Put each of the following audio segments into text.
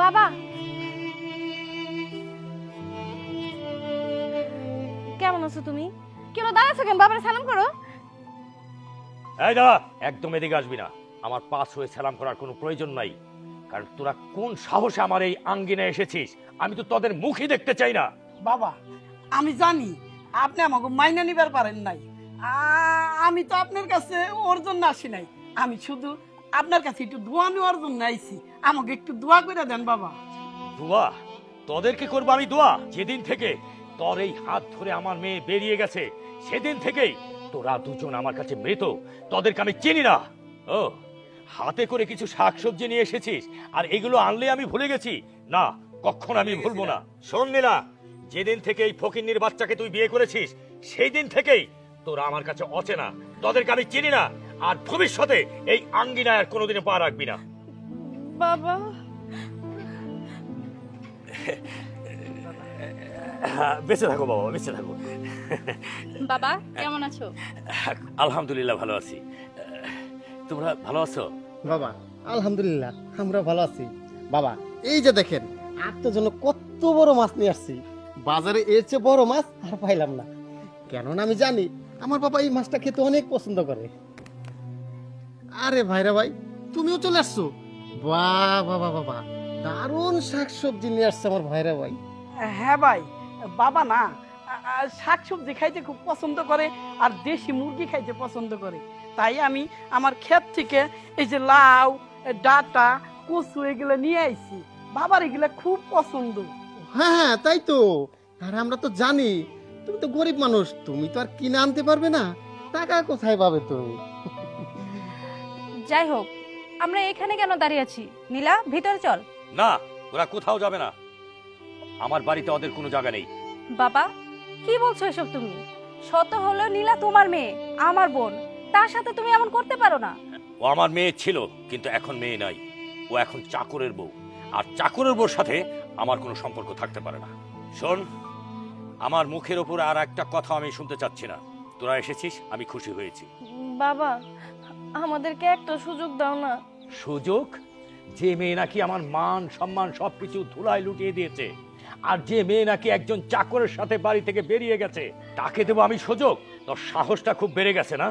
বাবা কেমন আছো তুমি? কেন দাঁড়াছো কেন? বাবার সালাম করো। এই দাঁড়া, একদম এদিকে আসবি না। আমার পাশ হয়ে সালাম করার কোনো প্রয়োজন নাই, কারণ তোরা কোন সাহসে আমার এই আঙ্গিনায় এসেছিস আমি তো তোদের মুখই দেখতে চাই না। বাবা আমি জানি আপনি আমাকে মাইনা নিবার পারেন নাই। আমি তো আপনার কাছে ওর জন্য আসি নাই, আমি শুধু আপনার কাছে একটু দোয়া নেওয়ার জন্য আইছি। আমাকে একটু দোয়া করে দেন বাবা। দোয়া? তোদেরকে করবো আমি দোয়া? যেদিন থেকে তোর এই হাত ধরে আমার মেয়ে বেরিয়ে গেছে সেদিন থেকেই তোরা দুজন আমার কাছে মৃত। তোদেরকে আমি চিনি না। ও, হাতে করে কিছু শাকসবজি নিয়ে এসেছিস আর এগুলো আনলে আমি ভুলে গেছি? না, কখনো আমি ভুলবো না। শোন নীলা, যেদিন থেকে এই ফকিন্নির বাচ্চাকে তুই বিয়ে করেছিস সেই দিন থেকেই তোরা আমার কাছে অচেনা। তোদেরকে আমি চিনি না, আর ভবিষ্যতে এই আঙ্গিনায় আর কোনোদিনও পা রাখবি না। বাবা বেঁচে থাকো বাবা, বেঁচে থাকো। বাবা কেমন আছো? আলহামদুলিল্লাহ ভালো আছি। তোমরা ভালো আছো? বাবা আলহামদুলিল্লাহ আমরা ভালো আছি। বাবা এই যে দেখেন আপনার জন্য কত বড় মাছ নিয়ে আসছি। বাজারে এর চেয়ে বড় মাছ আর পাইলাম না, কেননা আমি জানি আমার বাবা এই মাছটা খেতে অনেক পছন্দ করে। আরে ভাইরা ভাই, তুমিও চলে আসছো? বাহ বাবা বাবা, দারুণ শাকসবজি নিয়ে আসছে আমার ভাইরা ভাই। হ্যাঁ ভাই, বাবা না শাকসবজি খাইতে খুব পছন্দ করে আর দেশি মুরগি খাইতে পছন্দ করে। তাই আমি আমার ক্ষেত থেকে এই যে লাউ, ডাটা, কচু এগুলো নিয়ে আইছি। বাবার এগুলো খুব পছন্দ। হ্যাঁ হ্যাঁ তাই তো, আর আমরা তো জানি তুমি তো গরিব মানুষ, তুমি তো আর কিনে আনতে পারবে না, টাকা কোথায় পাবে তুমি? যাই হোক, আমরা এখানে কেন দাঁড়িয়ে আছি? নীলা, ভিতরে চল। না, ওরা কোথাও যাবে না। আমার বাড়িতে ওদের কোনো জায়গা নেই। বাবা কি বলছো এসব তুমি? শত হলো নীলা তোমার মেয়ে, আমার বোন, তার সাথে তুমি এমন করতে পারো না। ও আমার মেয়ে ছিল, কিন্তু এখন মেয়ে নাই। ও এখন চাকরের বউ, আর চাকরের বউর সাথে আমার কোনো সম্পর্ক থাকতে পারে না। শোন, আমার মুখের ওপর আর একটা কথা আমি শুনতে চাচ্ছি না। তোরা এসেছিস, আমি খুশি হয়েছি। বাবা আমাদেরকে একটা সুযোগ দাও না। সুযোগ? যে মেয়ে নাকি আমার মান সম্মান সবকিছু ধুলায় লুটিয়ে দিয়েছে, আর যে মেয়ে নাকি একজন চাকরের সাথে বাড়ি থেকে বেরিয়ে গেছে, তাকে দেবো আমি সুযোগ? তোর সাহসটা খুব বেড়ে গেছে না?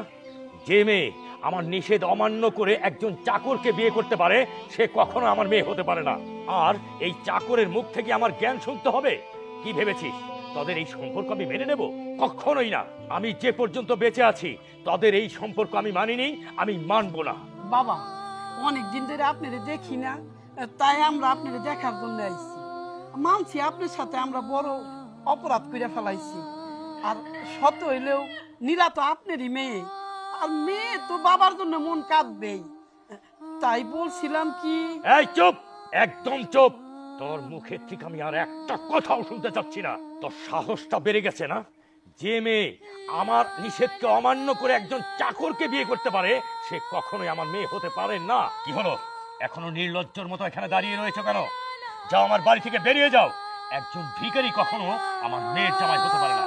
যে মেয়ে আমার নিষেধ অমান্য করে একজন চাকরকে বিয়ে করতে পারে সে কখনো আমার মেয়ে হতে পারে না। আর এই চাকরের মুখ থেকে আমার জ্ঞান শুনতে হবে? কি ভেবেছিস তাদের এই সম্পর্ক আমি মেনে নেব? কখনোই না। আমি যে পর্যন্ত বেঁচে আছি তাদের এই সম্পর্ক আমি মানিনি, আমি মানবো না। বাবা অনেকদিন ধরে আপনারে দেখি না, তাই আমরা আপনারে দেখার জন্য আইছি। মানছি আপনার সাথে আমরা বড় অপরাধ করে ফেলাইছি, আর সত হইলেও নীলা তো আপনারই মেয়ে, আর মেয়ে তো বাবার জন্য মন কাঁদবেই। তাই বলছিলাম কি। এই চুপ, একদম চুপ। তোর মুখের থেকে আমি আর একটা কথাও শুনতে চাচ্ছি না। তোর সাহসটা বেড়ে গেছে না? যে মেয়ে আমার নিষেধকে অমান্য করে একজন চাকরকে বিয়ে করতে পারে সে কখনোই আমার মেয়ে হতে পারে না। কি হলো, এখনো নির্লজ্জের মতো এখানে দাঁড়িয়ে রয়েছে কেন? যাও, আমার বাড়ি থেকে বেরিয়ে যাও। একজন ভিখারি কখনো আমার মেয়ের জামাই হতে পারে না।